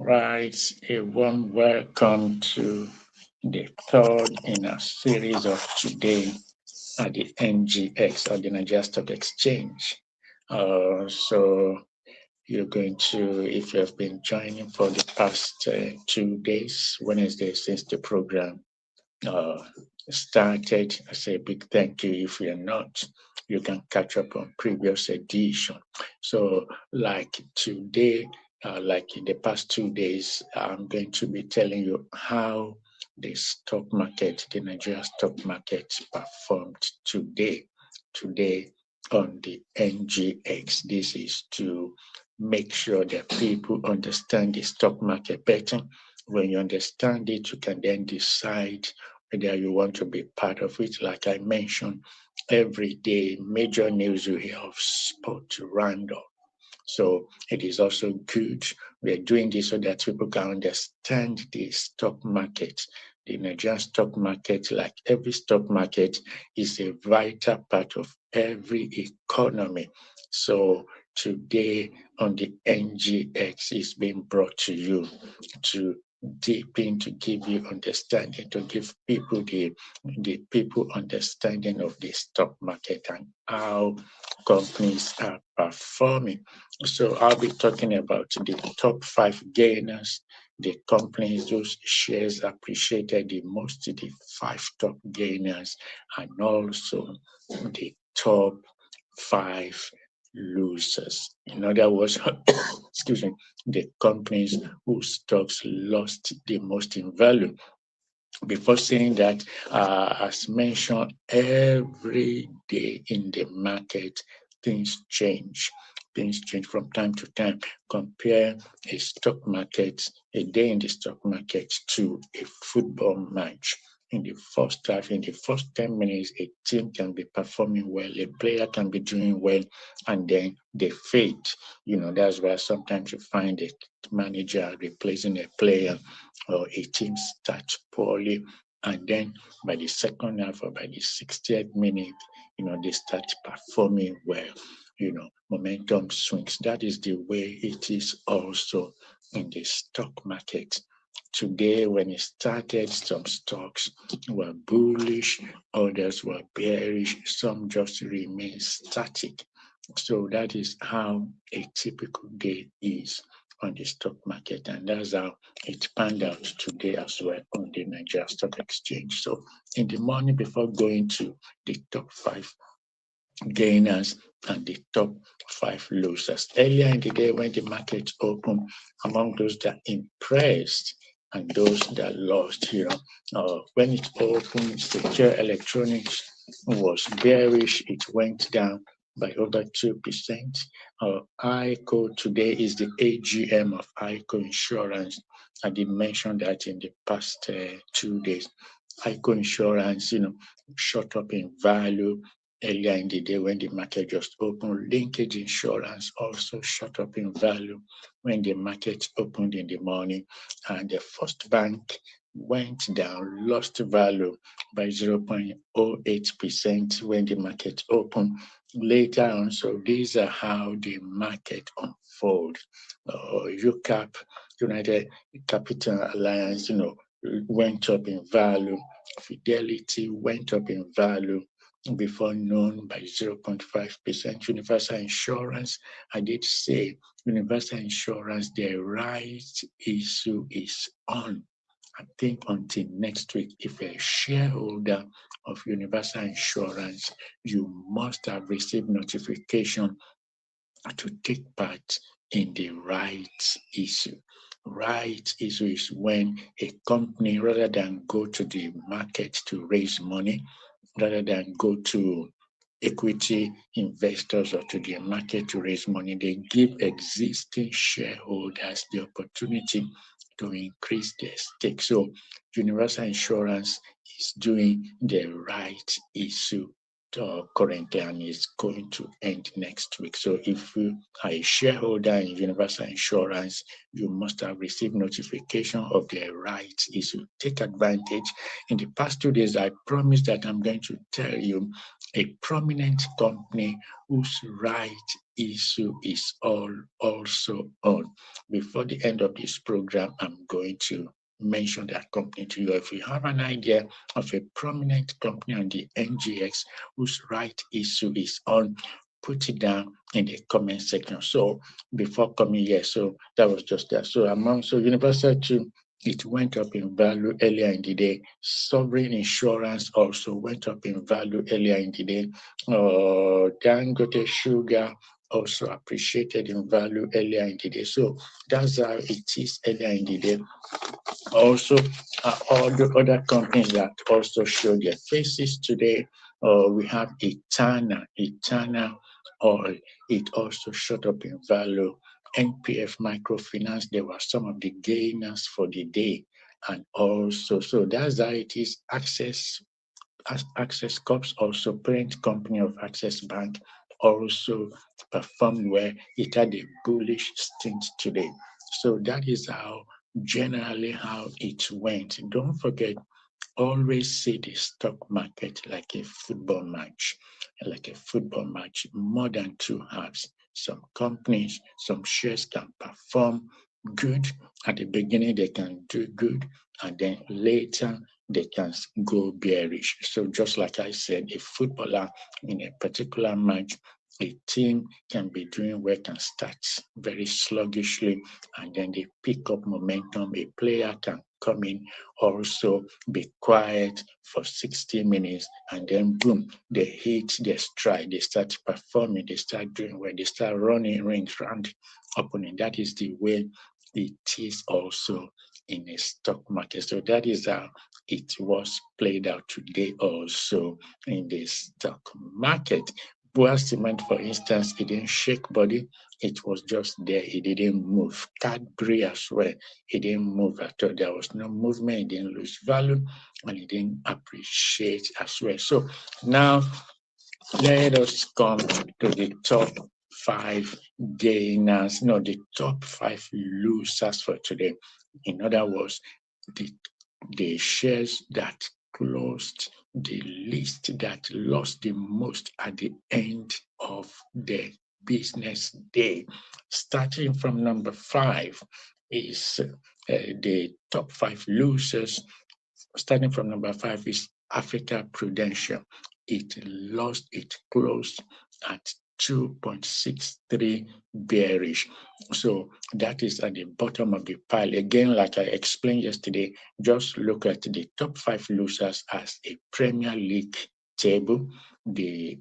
Right, a warm welcome to the third in a series of today at the NGX or the Nigeria Stock Exchange. So you're going to, if you have been joining for the past 2 days, Wednesday since the program uh, started, I say a big thank you. If you're not, you can catch up on previous edition. So like today, like in the past 2 days, I'm going to be telling you how the stock market, the Nigeria stock market performed today on the NGX. This is to make sure that people understand the stock market better. When you understand it, you can then decide whether you want to be part of it. Like I mentioned, every day, major news you hear of spot roundup. So it is also good. We're doing this so that people can understand the stock market. The Nigerian stock market, like every stock market, is a vital part of every economy. So today on the NGX is being brought to you to deep in to give you understanding, to give people the people understanding of the stock market and how companies are performing. So I'll be talking about the top 5 gainers, the companies whose shares appreciated the most, the 5 top gainers, and also the top 5 losers. In other words, excuse me, the companies whose stocks lost the most in value. Before saying that, as mentioned, every day in the market, things change. Things change from time to time. Compare a stock market, a day in the stock market to a football match. In the first half, in the first 10 minutes, a team can be performing well, a player can be doing well, and then they fade. That's where sometimes you find a manager replacing a player or a team starts poorly, and then by the second half or by the 60th minute, they start performing well. Momentum swings. That is the way it is also in the stock market. Today, when it started, some stocks were bullish, others were bearish, some just remain static. So that is how a typical day is on the stock market, and that's how it panned out today as well on the Nigeria Stock Exchange. So in the morning, before going to the top 5 gainers and the top 5 losers, earlier in the day when the market opened, among those that impressed and those that lost, when it opened, Secure Electronics was bearish. It went down by over 2%. ICO today is the AGM of ICO Insurance. I did mention that in the past 2 days. ICO Insurance, shot up in value earlier in the day when the market just opened. Linkage Insurance also shot up in value when the market opened in the morning. And the First Bank went down, lost value by 0.08% when the market opened later on. So these are how the market unfolds. UCAP, United Capital Alliance, went up in value. Fidelity went up in value before known by 0.5%. Universal Insurance, I did say Universal Insurance, the right issue is on. I think until next week, if you're a shareholder of Universal Insurance, you must have received notification to take part in the rights issue. Rights issue is when a company, rather than go to the market to raise money, rather than go to equity investors or to the market to raise money, they give existing shareholders the opportunity to increase their stake. So Universal Insurance is doing the right issue currently, and is going to end next week. So if you are a shareholder in Universal Insurance, you must have received notification of the rights issue. Take advantage. In the past 2 days, I promised that I'm going to tell you a prominent company whose right issue is also on. Before the end of this program, I'm going to mention that company to you. If you have an idea of a prominent company on the NGX whose right issue is on, put it down in the comment section. So before coming here, so that was just that. So among Universal 2, it went up in value earlier in the day. Sovereign insurance also went up in value earlier in the day. Dangote Sugar also appreciated in value earlier in the day. So that's how it is earlier in the day. Also, all the other companies that also show their faces today. We have Etana oil. It also shot up in value. NPF Microfinance, there were some of the gainers for the day. And also, so that's how it is. Access Corps, also parent company of Access Bank, also performed well. It had a bullish stint today. So that is generally how it went. Don't forget, always see the stock market like a football match, more than two halves. Some companies, some shares can perform good. At the beginning, they can do good, and then later they can go bearish. So just like I said, a footballer in a particular match, a team can be doing well, can start very sluggishly, and then they pick up momentum. A player can come in, also be quiet for 60 minutes, and then boom, they hit their stride, they start performing, they start doing well, they start running rings around opponent. That is the way it is also in a stock market. So that is how it was played out today also in the stock market. Boa Cement, for instance, it didn't shake body. It was just there. It didn't move. Cadbury as well. It didn't move at all. There was no movement. It didn't lose value, and it didn't appreciate as well. So now let us come to the top 5 gainers. No, the top 5 losers for today. In other words, the shares that closed the least, that lost the most at the end of the business day. Starting from number 5 is the top 5 losers. Starting from number 5 is Africa Prudential. It closed at 2.63 bearish. So that is at the bottom of the pile. Again, like I explained yesterday, just look at the top 5 losers as a Premier League table. The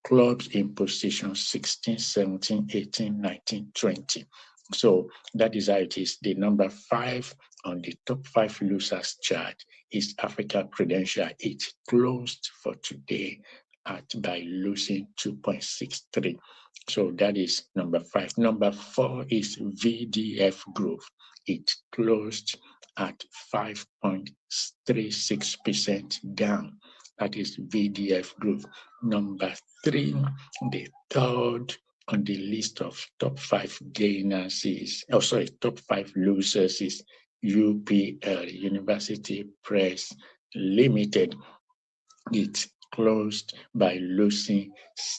clubs in position 16, 17, 18, 19, 20. So that is how it is. The number 5 on the top 5 losers chart is Africa Prudential. It closed for today by losing 2.63. So that is number 5. Number 4 is VDF Group. It closed at 5.36% down. That is VDF Group. Number 3, the third on the list of top 5 gainers is, top 5 losers is UPL, University Press Limited. It closed by losing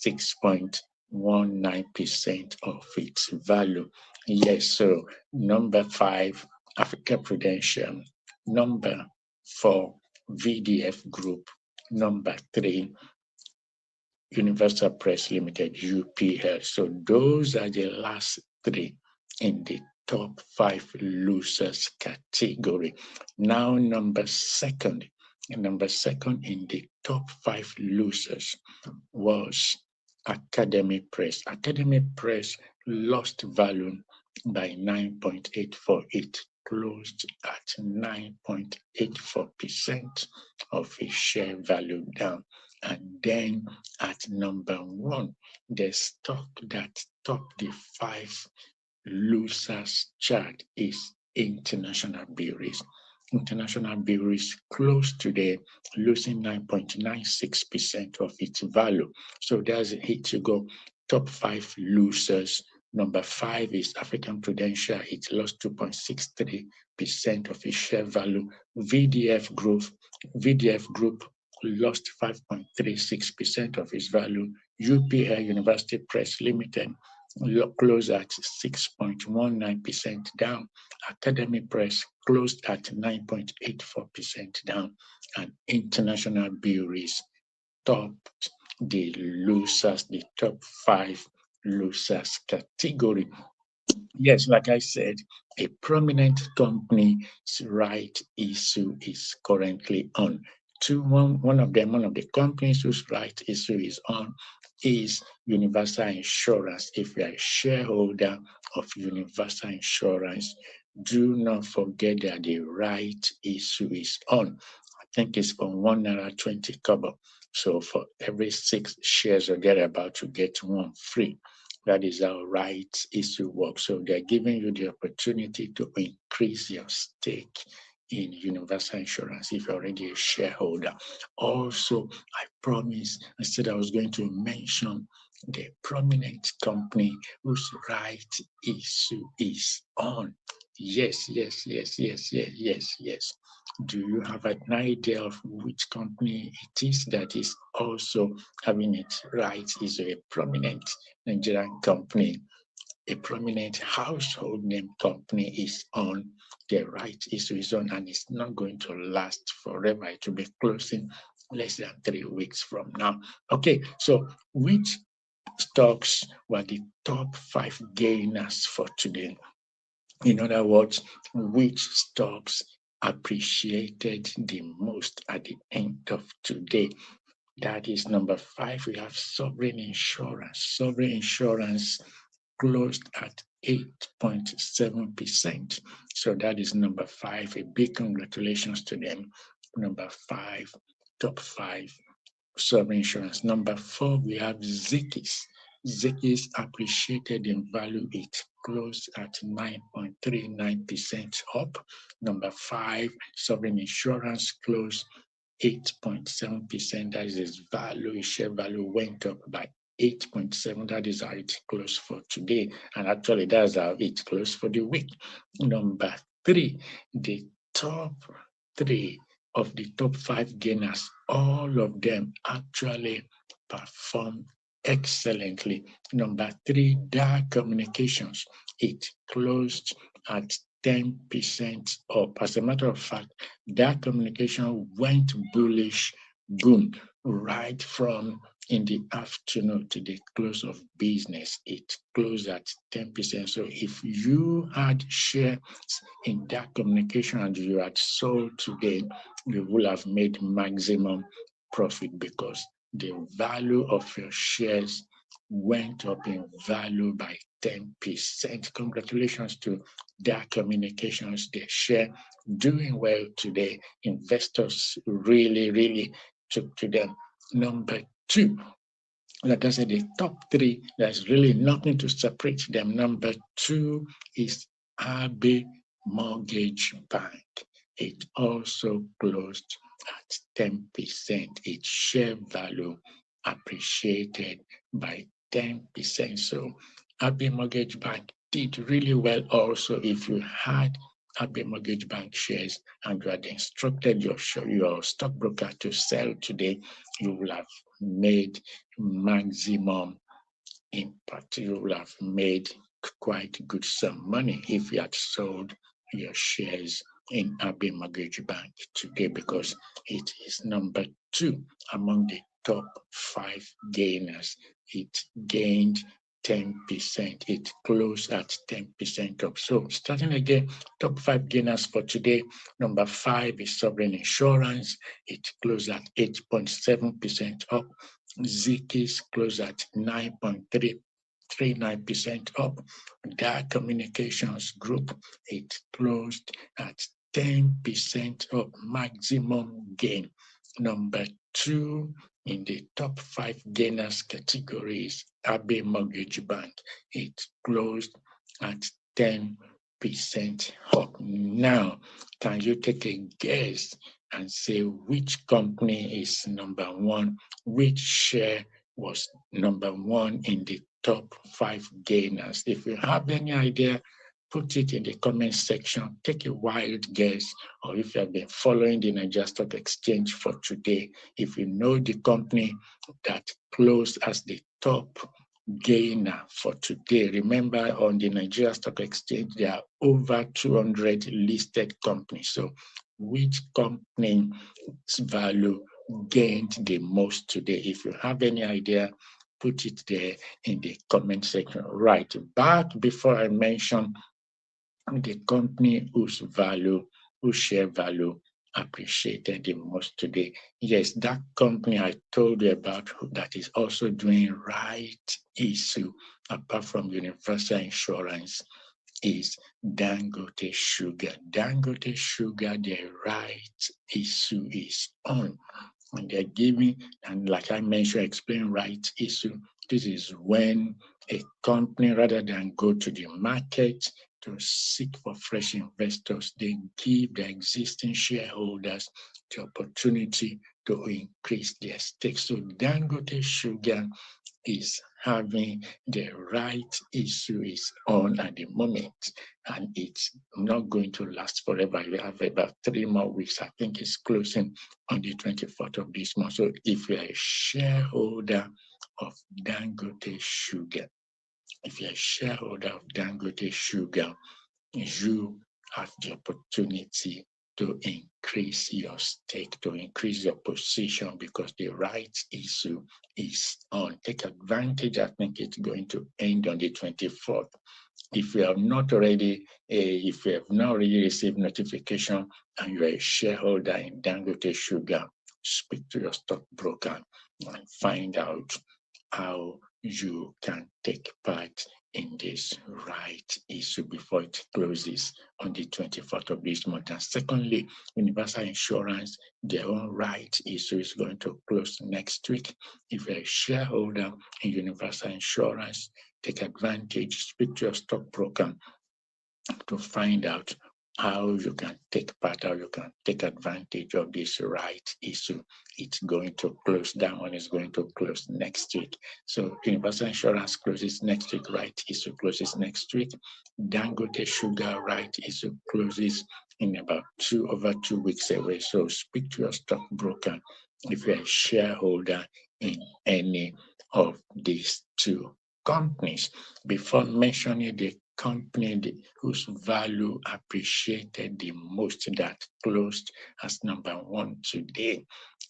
6.19% of its value. Yes, so number 5, Africa Prudential. Number 4, VDF Group. Number 3, Universal Press Limited, UPL. So those are the last 3 in the top 5 losers category. Now number second in the top 5 losers was Academy Press. Academy Press lost value by 9.84. It closed at 9.84% of its share value down. And then at number 1, the stock that topped the 5 losers chart is International Breweries. International Breweries closed today losing 9.96% of its value. So there's a hit to go. Top 5 losers. Number 5 is African Prudential. It lost 2.63% of its share value. VDF Group lost 5.36% of its value. UPL, University Press Limited, closed at 6.19% down. Academy Press closed at 9.84% down. And International Breweries topped the losers, the top 5 losers category. Yes, like I said, a prominent company's right issue is currently on. One of the companies whose right issue is on is Universal Insurance. If you are a shareholder of Universal Insurance, do not forget that the right issue is on. I think it's for 1.20 naira. So for every 6 shares or thereabout, you get one free. That is how rights issue works. So they're giving you the opportunity to increase your stake in Universal Insurance if you're already a shareholder. Also, I promised, I said I was going to mention the prominent company whose right issue is on. Yes. Do you have an idea of which company it is that is also having its rights issue? A prominent Nigerian company, a prominent household name company is on, the right issue is on, and it's not going to last forever. It will be closing less than 3 weeks from now. Okay, so which stocks were the top 5 gainers for today? In other words, which stocks appreciated the most at the end of today? That is number 5. We have Sovereign Insurance. Sovereign Insurance closed at 8.7%. So that is number 5. A big congratulations to them. Number 5, top 5, Sovereign Insurance. Number 4, we have Zikis. Zikis appreciated in value. It closed at 9.39% up. Number 5, Sovereign Insurance closed 8.7%. That is its value. Its share value went up by 8.7. That is how it closed for today. And actually, that's how it closed for the week. Number 3, the top 3 of the top 5 gainers, all of them actually performed excellently. Number 3, DAR Communications. It closed at 10% up. As a matter of fact, DAR Communication went bullish, boom, right from in the afternoon to the close of business. It closed at 10%. So if you had shares in DAR Communication and you had sold today, you will have made maximum profit because the value of your shares went up in value by 10%. Congratulations to DAR Communications. Their share doing well today. Investors really took to them. Number 2, like I said, the top 3, there's really nothing to separate them. Number 2 is Abe Mortgage Bank. It also closed at 10%. Its share value appreciated by 10%. So Abe Mortgage Bank did really well also. If you had Abe Mortgage Bank shares and you had instructed your stockbroker to sell today, you will have made maximum impact. You will have made quite good some money if you had sold your shares in Abe Mortgage Bank today, because it is number 2 among the top 5 gainers. It gained 10%. It closed at 10% up. So starting again, top 5 gainers for today. Number 5 is Sovereign Insurance. It closed at 8.7% up. Zikis closed at 9.39% up. DAR Communications Group, it closed at 10% up, maximum gain. Number 2 in the top 5 gainers categories, Abe Mortgage Bank. It closed at 10% up. Now, can you take a guess and say which company is number 1? Which share was number 1 in the top 5 gainers? If you have any idea, Put it in the comment section. Take a wild guess, or if you have been following the Nigerian Stock Exchange for today, if you know the company that closed as the top gainer for today. Remember, on the Nigerian Stock Exchange, there are over 200 listed companies. So which company's value gained the most today? If you have any idea, put it there in the comment section. Right back before I mention the company whose share value appreciated the most today. Yes, that company I told you about that is also doing right issue apart from universal insurance is Dangote Sugar. Dangote Sugar, the right issue is on. And they're giving, and like I mentioned, explain right issue. This is when a company, rather than go to the market to seek for fresh investors, they give the existing shareholders the opportunity to increase their stake. So Dangote Sugar is having the right issue is on at the moment, and it's not going to last forever. You have about 3 more weeks. I think it's closing on the 24th of this month. So if you're a shareholder of Dangote Sugar, you have the opportunity to increase your stake, to increase your position, because the rights issue is on. Take advantage. I think it's going to end on the 24th. If you have not already, if you have not already received notification and you're a shareholder in Dangote Sugar, speak to your stockbroker and find out how you can take part in this right issue before it closes on the 24th of this month. And secondly, universal insurance, their own right issue is going to close next week. If you're a shareholder in universal insurance, take advantage, speak to your stockbroker to find out how you can take part, how you can take advantage of this right issue. It's going to close. That one is going to close next week. So universal insurance closes next week, right issue closes next week. Dangote Sugar right issue closes in about over 2 weeks away. So speak to your stockbroker if you're a shareholder in any of these two companies. Before mentioning the company whose value appreciated the most, that closed as number 1 today.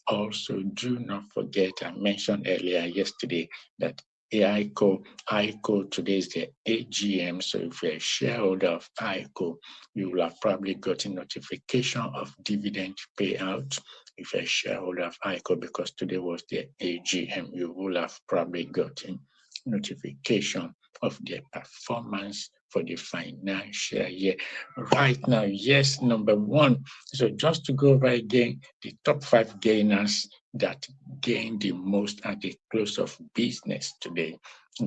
Also, do not forget, I mentioned earlier yesterday that ICO today is the AGM. So if you're a shareholder of ICO, you will have probably gotten notification of dividend payout. If you're a shareholder of ICO, because today was the AGM, you will have probably gotten notification of their performance for the financial year. Right now, yes, number 1. So just to go over again, the top 5 gainers that gained the most at the close of business today,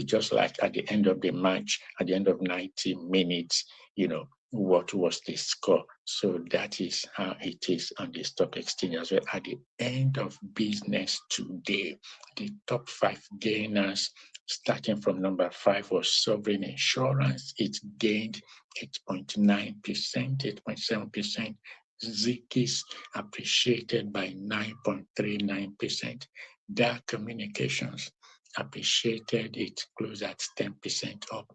just like at the end of the match, at the end of 90 minutes, what was the score? So that is how it is on the stock exchange as well. At the end of business today, the top 5 gainers, starting from number 5, was Sovereign Insurance. It gained 8.9%, 8.7%. Zikis appreciated by 9.39%. DAR Communications appreciated, it closed at 10% up.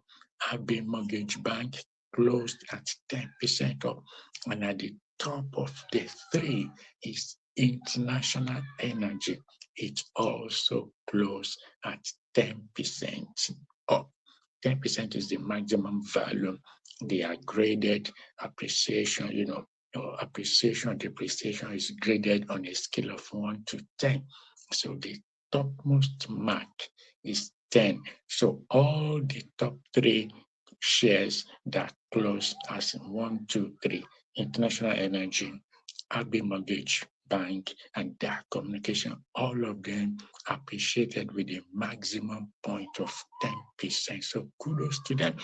AB Mortgage Bank closed at 10% up. And at the top of the 3 is International Energy. It also closed at 10% up. 10% is the maximum value. They are graded appreciation, appreciation, depreciation is graded on a scale of 1 to 10. So the topmost mark is 10. So all the top 3 shares that close as 1, 2, 3, International Energy, AB Mortgage Bank, and DAR Communication, all of them appreciated with a maximum point of 10%. So kudos to them.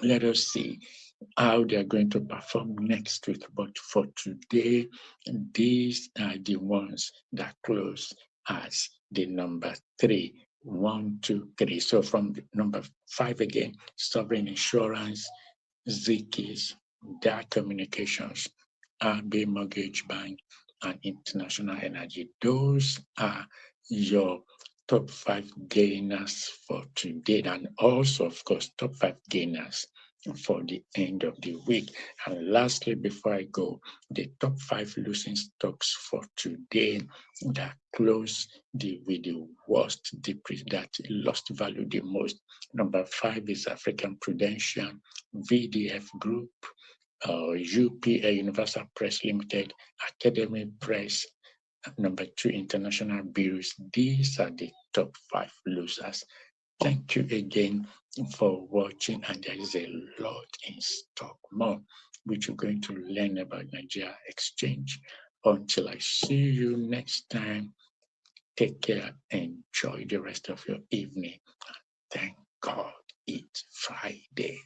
Let us see how they're going to perform next week. But for today, these are the ones that close as the number 3. 1, 2, 3. So from the number 5 again, Sovereign Insurance, Zikis, Dar Communications, RB Mortgage Bank, and International Energy. Those are your top 5 gainers for today, and also, of course, top 5 gainers for the end of the week. And lastly, before I go, the top 5 losing stocks for today that close with the worst decrease, that lost value the most. Number 5 is African Prudential, VDF Group, UPA Universal Press Limited, Academy Press. Number 2, International Bureaus. These are the top 5 losers. Thank you again for watching, and there is a lot in stock more, which you're going to learn about Nigeria Exchange. Until I see you next time, take care, enjoy the rest of your evening. Thank God it's Friday.